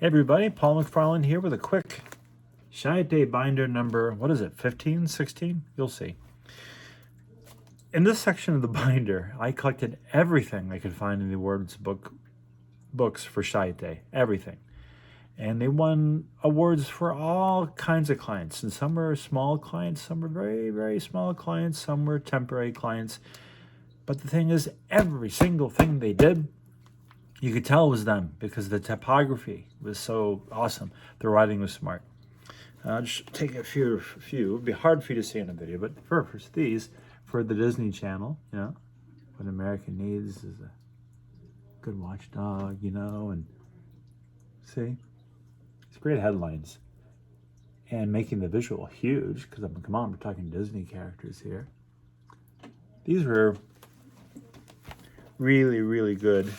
Hey everybody, Paul McFarlane here with a quick Chiat Day binder number, what is it, 15, 16? You'll see. In this section of the binder, I collected everything I could find in the awards books for Chiat Day, everything. And they won awards for all kinds of clients. And some were small clients, some were very, very small clients, some were temporary clients. But the thing is, every single thing they did, you could tell it was them because the typography was so awesome. The writing was smart. I'll just take a few. It would be hard for you to see in a video, but for these, for the Disney Channel, you know, what America needs is a good watchdog, you know, and see, it's great headlines. And making the visual huge, because come on, we're talking Disney characters here. These were really, really good.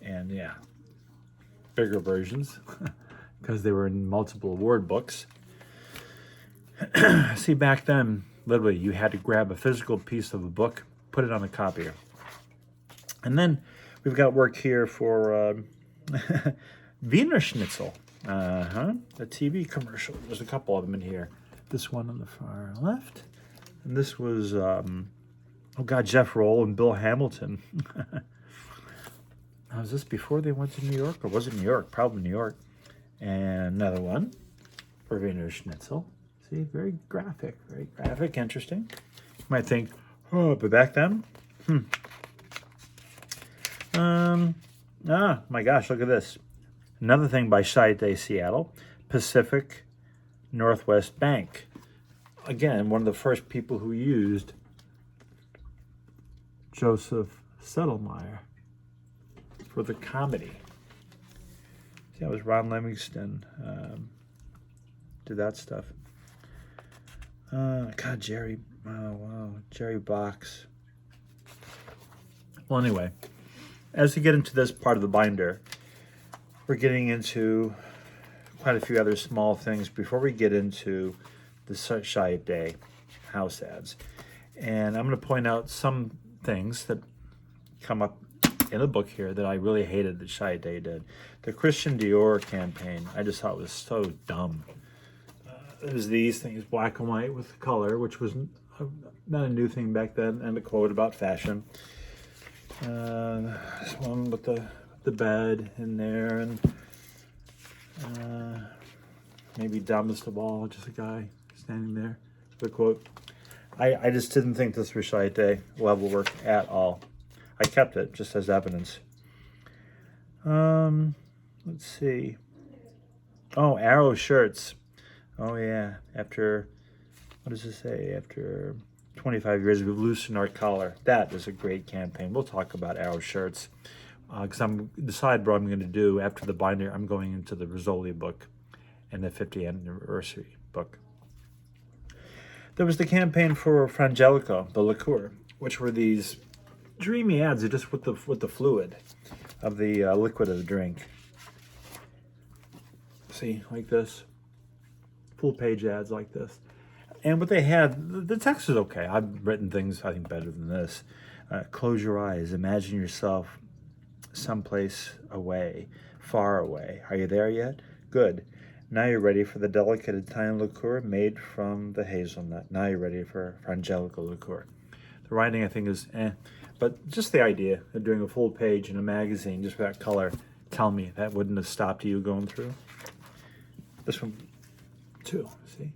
And yeah, bigger versions because they were in multiple award books. See, back then, literally, you had to grab a physical piece of a book, put it on a copier. And then we've got work here for Binder16. The TV commercial. There's a couple of them in here. This one on the far left. And this was, Jeff Roll and Bill Hamilton. Was this before they went to New York? Or was it New York? Probably New York. And another one for Binder16. See, very graphic, interesting. You might think, oh, but back then? My gosh, look at this. Another thing by Chiat Day Seattle, Pacific Northwest Bank. Again, one of the first people who used Joseph Settlemeyer for the comedy. Yeah, it was Ron Livingston did that stuff. Jerry Box. Well, anyway, as we get into this part of the binder, we're getting into quite a few other small things before we get into the Chiat Day house ads. And I'm going to point out some things that come up in a book here that I really hated that Chiat Day did. The Christian Dior campaign, I just thought was so dumb. It was these things, black and white with color, which was not a new thing back then, and a quote about fashion. This one with the bed in there, and maybe dumbest of all, just a guy standing there with a quote. I just didn't think this was Chiat Day level work at all. I kept it just as evidence. Let's see. Oh, Arrow shirts. Oh yeah. After, what does it say? After 25 years, we've loosened our collar. That was a great campaign. We'll talk about Arrow shirts because I'm decided what I'm going to do after the binder. I'm going into the Rizzoli book and the 50th anniversary book. There was the campaign for Frangelico, the liqueur, which were these dreamy ads, just with the fluid of the liquid of the drink. See, like this, full page ads like this. And what they had, the text is okay. I've written things I think better than this. Close your eyes, imagine yourself someplace away, far away. Are you there yet? Good. Now you're ready for the delicate Italian liqueur made from the hazelnut. Now you're ready for Frangelico liqueur. The writing I think is but just the idea of doing a full page in a magazine just for that color, tell me that wouldn't have stopped you going through. This one, too, see?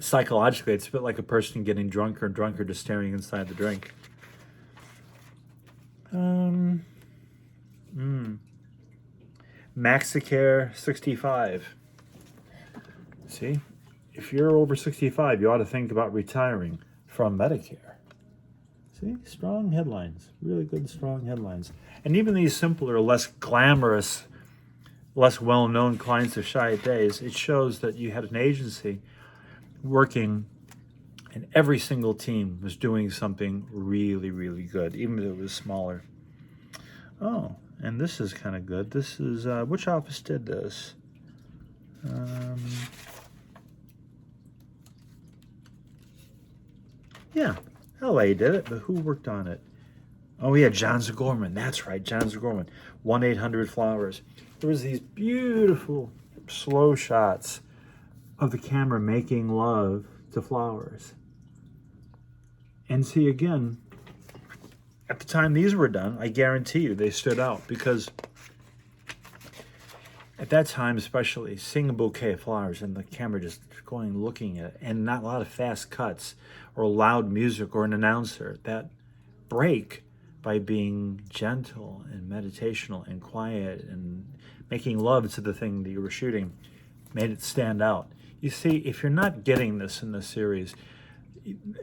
Psychologically, it's a bit like a person getting drunker and drunker just staring inside the drink. Maxicare 65. See? If you're over 65, you ought to think about retiring from Medicare. See? Strong headlines. Really good, strong headlines. And even these simpler, less glamorous, less well-known clients of Chiat Days, it shows that you had an agency working and every single team was doing something really, really good, even if it was smaller. Oh, and this is kind of good. This is, which office did this? Yeah, LA did it, but who worked on it? Oh yeah, John Zagorman. That's right, John Zagorman. 1-800-Flowers. There was these beautiful slow shots of the camera making love to flowers. And see, again, at the time these were done, I guarantee you they stood out, because at that time especially, seeing a bouquet of flowers and the camera just going looking at it, and not a lot of fast cuts or loud music or an announcer, that break by being gentle and meditational and quiet and making love to the thing that you were shooting made it stand out. You see, if you're not getting this in this series,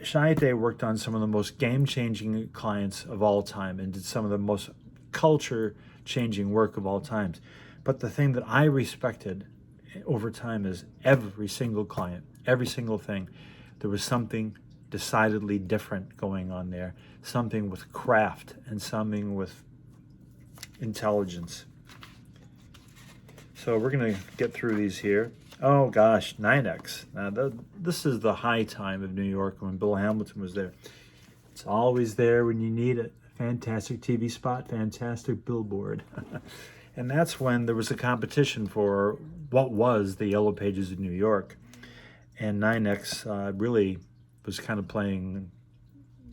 Chiat worked on some of the most game-changing clients of all time and did some of the most culture-changing work of all times. But the thing that I respected over time is every single client, every single thing, there was something decidedly different going on there, something with craft and something with intelligence. So we're going to get through these here. Oh gosh, 9X. Now this is the high time of New York when Bill Hamilton was there. It's always there when you need it. Fantastic TV spot, fantastic billboard. And that's when there was a competition for what was the Yellow Pages of New York. And 9X really was kind of playing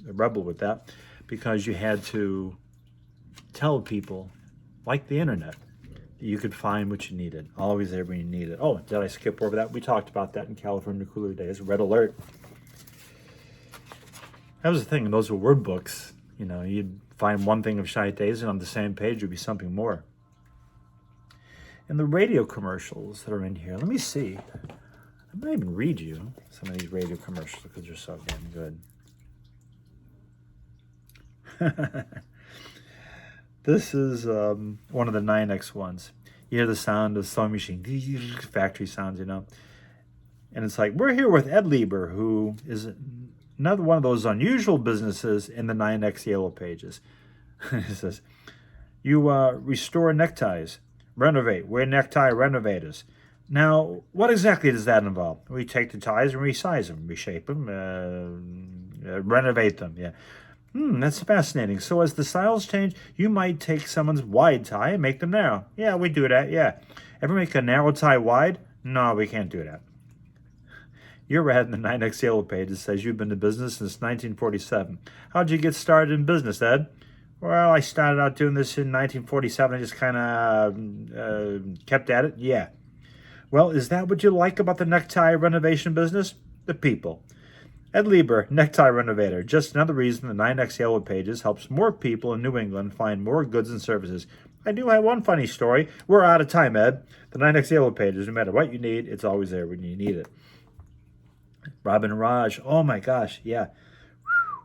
a rebel with that, because you had to tell people, like the internet, you could find what you needed, always there when you need it. Oh, did I skip over that? We talked about that in California Cooler Days. Red Alert. That was the thing. Those were word books. You know, you'd find one thing of Chiat's, and on the same page would be something more. And the radio commercials that are in here, let me see. I might even read you some of these radio commercials because they're so damn good. This is one of the 9X ones. You hear the sound of the sewing machine, factory sounds, you know. And it's like, we're here with Ed Lieber, who is another one of those unusual businesses in the 9X Yellow Pages. It says, you restore neckties, renovate, we're necktie renovators. Now, what exactly does that involve? We take the ties and resize them, reshape them, renovate them, yeah. That's fascinating. So as the styles change, you might take someone's wide tie and make them narrow. Yeah, we do that, yeah. Ever make a narrow tie wide? No, we can't do that. Your ad in the 9X Yellow Pages says you've been in business since 1947. How'd you get started in business, Ed? Well, I started out doing this in 1947. I just kind of kept at it. Yeah. Well, is that what you like about the necktie renovation business? The people. Ed Lieber, necktie renovator. Just another reason the 9X Yellow Pages helps more people in New England find more goods and services. I do have one funny story. We're out of time, Ed. The 9X Yellow Pages, no matter what you need, it's always there when you need it. Robin Raj. Oh my gosh, yeah.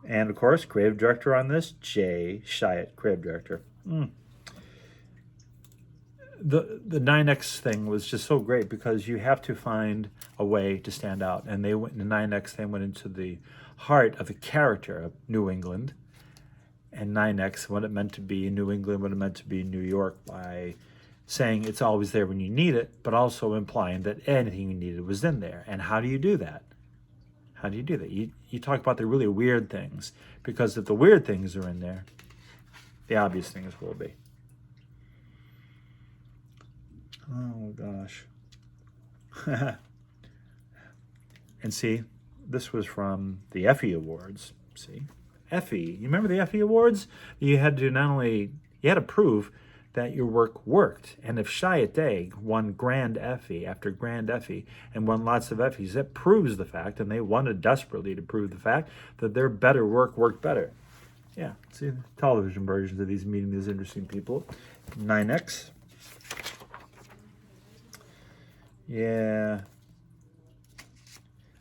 And of course, creative director on this, Jay Chiat, creative director. The 9X thing was just so great because you have to find a way to stand out. And the 9X thing went into the heart of the character of New England, and 9X, what it meant to be in New England, what it meant to be in New York, by saying it's always there when you need it, but also implying that anything you needed was in there. And how do you do that? How do you do that? You talk about the really weird things, because if the weird things are in there, the obvious things will be. Oh, gosh. And see, this was from the Effie Awards. See? Effie. You remember the Effie Awards? You had to not only, you had to prove that your work worked. And if Chiat won Grand Effie after Grand Effie and won lots of Effies, that proves the fact, and they wanted desperately to prove the fact, that their better work worked better. Yeah, see, television versions of these meeting these interesting people. 9X. Yeah.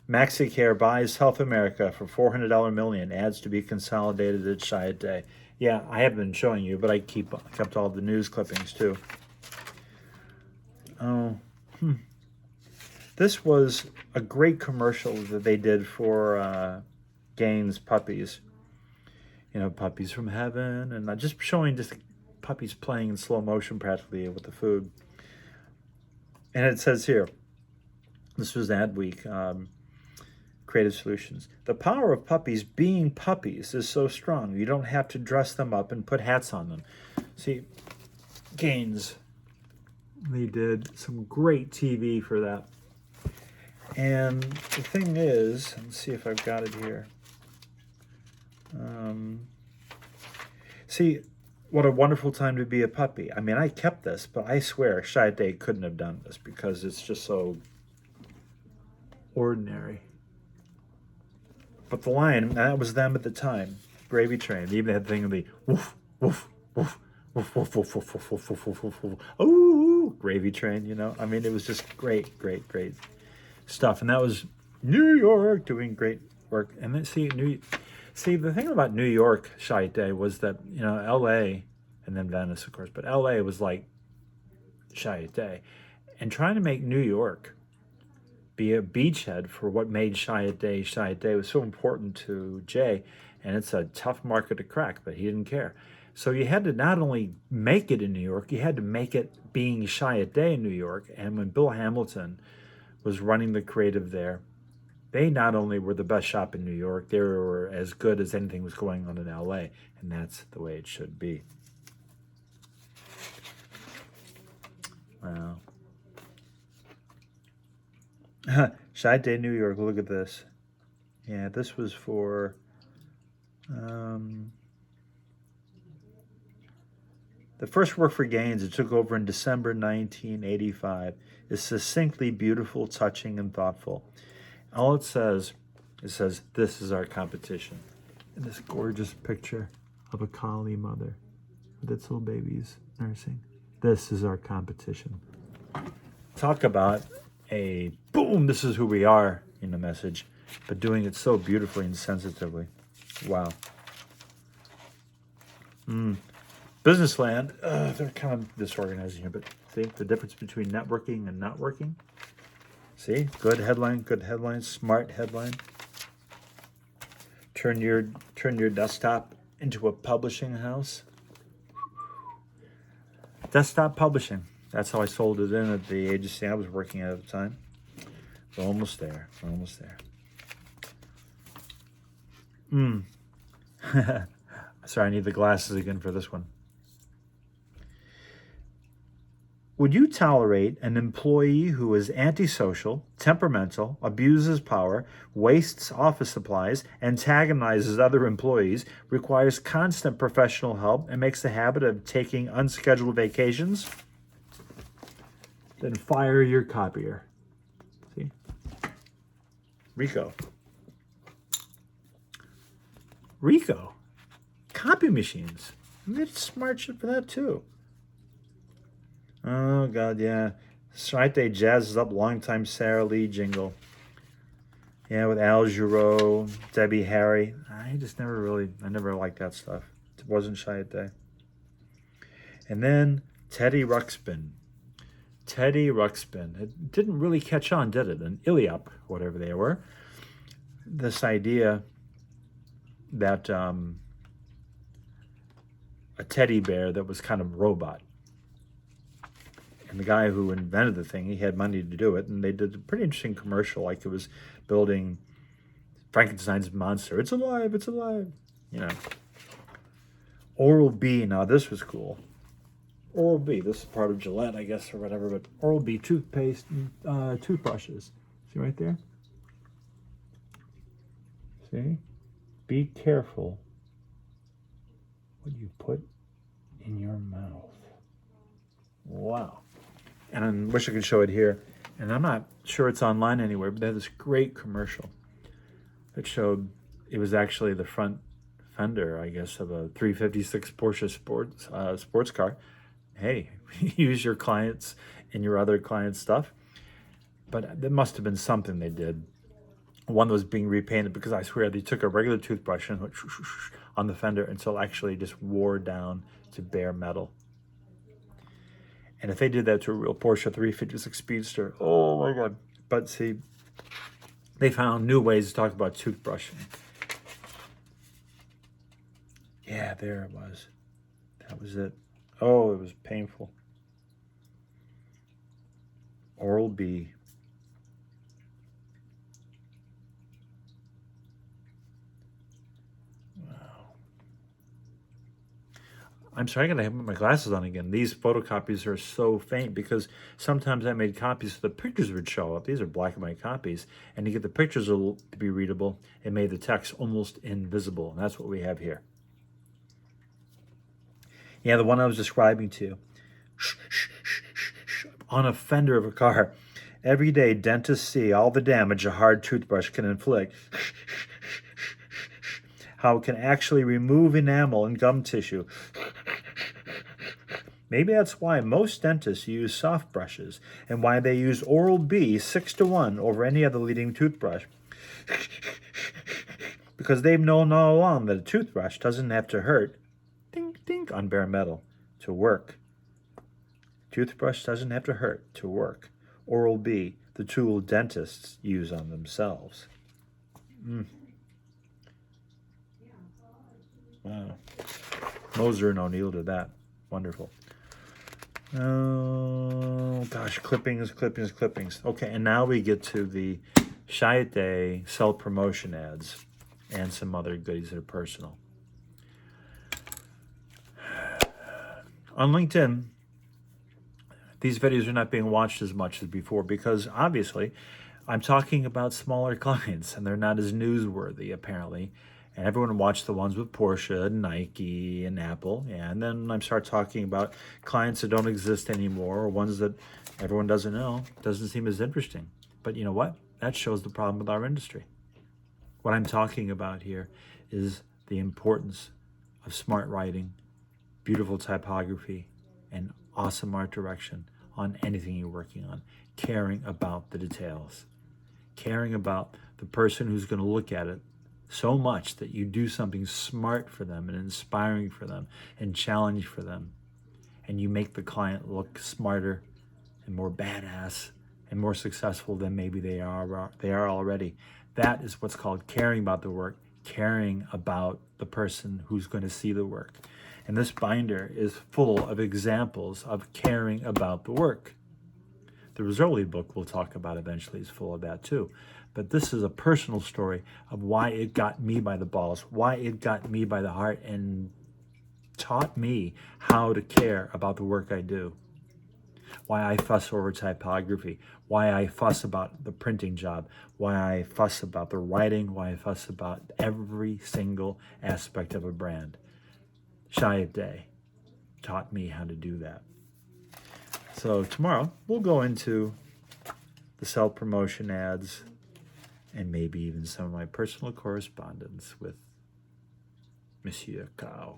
MaxiCare buys Health America for $400 million. Ads to be consolidated at Chiat. Yeah, I have been showing you, but I kept all the news clippings too. Oh, This was a great commercial that they did for Gaines puppies. You know, puppies from heaven, and just showing just puppies playing in slow motion practically with the food. And it says here, this was ad week. creative solutions. The power of puppies being puppies is so strong. You don't have to dress them up and put hats on them. See, Gaines, they did some great TV for that. And the thing is, let's see if I've got it here. See, what a wonderful time to be a puppy. I mean, I kept this, but I swear Chiat couldn't have done this because it's just so ordinary. But the line, that was them at the time, Gravy Train. They even had the thing of the woof, woof, woof, woof, woof, woof, woof, woof, woof, woof, woof, woof, woof. Ooh, Gravy Train, you know? I mean, it was just great, great, great stuff. And that was New York doing great work. And then see, the thing about New York Chiat was that, you know, LA, and then Venice, of course, but LA was like Chiat. And trying to make New York be a beachhead for what made Chiat was so important to Jay, and it's a tough market to crack, but he didn't care. So you had to not only make it in New York, you had to make it being Chiat in New York. And when Bill Hamilton was running the creative there, they not only were the best shop in New York, they were as good as anything was going on in LA, and that's the way it should be. Wow. Chiat New York, look at this. Yeah, this was for the first work for Gaines. It took over in December 1985. It's succinctly beautiful, touching, and thoughtful. All it says, this is our competition. And this gorgeous picture of a collie mother with its little babies nursing. This is our competition. Talk about a boom, this is who we are in the message, but doing it so beautifully and sensitively. Wow. Business land, they're kind of disorganized here, but see the difference between networking and not working? See, good headline, smart headline. Turn your desktop into a publishing house. Desktop publishing. That's how I sold it in at the agency I was working at the time. We're almost there. We're almost there. Sorry, I need the glasses again for this one. Would you tolerate an employee who is antisocial, temperamental, abuses power, wastes office supplies, antagonizes other employees, requires constant professional help, and makes a habit of taking unscheduled vacations? Then fire your copier. See? Rico. Copy machines. It's smart shit for that too. Oh, God, yeah. Chiat jazzes up longtime Sarah Lee jingle. Yeah, with Al Jarreau, Debbie Harry. I never liked that stuff. It wasn't Chiat. And then Teddy Ruxpin. It didn't really catch on, did it? And Iliop, whatever they were. This idea that a teddy bear that was kind of robot. And the guy who invented the thing, he had money to do it, and they did a pretty interesting commercial, like it was building Frankenstein's monster. It's alive, you know. Oral-B, now this was cool. Oral-B, this is part of Gillette, I guess, or whatever, but Oral-B toothpaste, toothbrushes. See right there? See? Be careful what you put in your mouth. Wow. And I wish I could show it here. And I'm not sure it's online anywhere, but they had this great commercial that showed it was actually the front fender, I guess, of a 356 Porsche sports car. Hey, use your clients and your other clients' stuff. But there must have been something they did. One was being repainted because I swear they took a regular toothbrush and went on the fender until it actually just wore down to bare metal. And if they did that to a real Porsche 356 Speedster, oh my God. But see, they found new ways to talk about toothbrushing. Yeah, there it was. That was it. Oh, it was painful. Oral-B. I'm sorry, I gotta have my glasses on again. These photocopies are so faint because sometimes I made copies so the pictures would show up. These are black and white copies. And to get the pictures to be readable, it made the text almost invisible. And that's what we have here. Yeah, the one I was describing to you. On a fender of a car. Every day, dentists see all the damage a hard toothbrush can inflict. How it can actually remove enamel and gum tissue. Maybe that's why most dentists use soft brushes and why they use Oral-B 6-to-1 over any other leading toothbrush. Because they've known all along that a toothbrush doesn't have to hurt, dink, dink, on bare metal to work. Toothbrush doesn't have to hurt to work. Oral-B, the tool dentists use on themselves. Wow. Moser and O'Neill did that. Wonderful. Oh, gosh, clippings. Okay, and now we get to the Chiat self-promotion ads and some other goodies that are personal. On LinkedIn, these videos are not being watched as much as before because obviously I'm talking about smaller clients and they're not as newsworthy apparently. And everyone watched the ones with Porsche and Nike and Apple. And then I start talking about clients that don't exist anymore or ones that everyone doesn't know. Doesn't seem as interesting. But you know what? That shows the problem with our industry. What I'm talking about here is the importance of smart writing, beautiful typography, and awesome art direction on anything you're working on. Caring about the details. Caring about the person who's going to look at it so much that you do something smart for them and inspiring for them and challenge for them. And you make the client look smarter and more badass and more successful than maybe they are already. That is what's called caring about the work, caring about the person who's going to see the work. And this binder is full of examples of caring about the work. The Rizzoli book we'll talk about eventually is full of that too. But this is a personal story of why it got me by the balls, why it got me by the heart and taught me how to care about the work I do. Why I fuss over typography, why I fuss about the printing job, why I fuss about the writing, why I fuss about every single aspect of a brand. Chiat taught me how to do that. So tomorrow we'll go into the self-promotion ads and maybe even some of my personal correspondence with Monsieur Cao.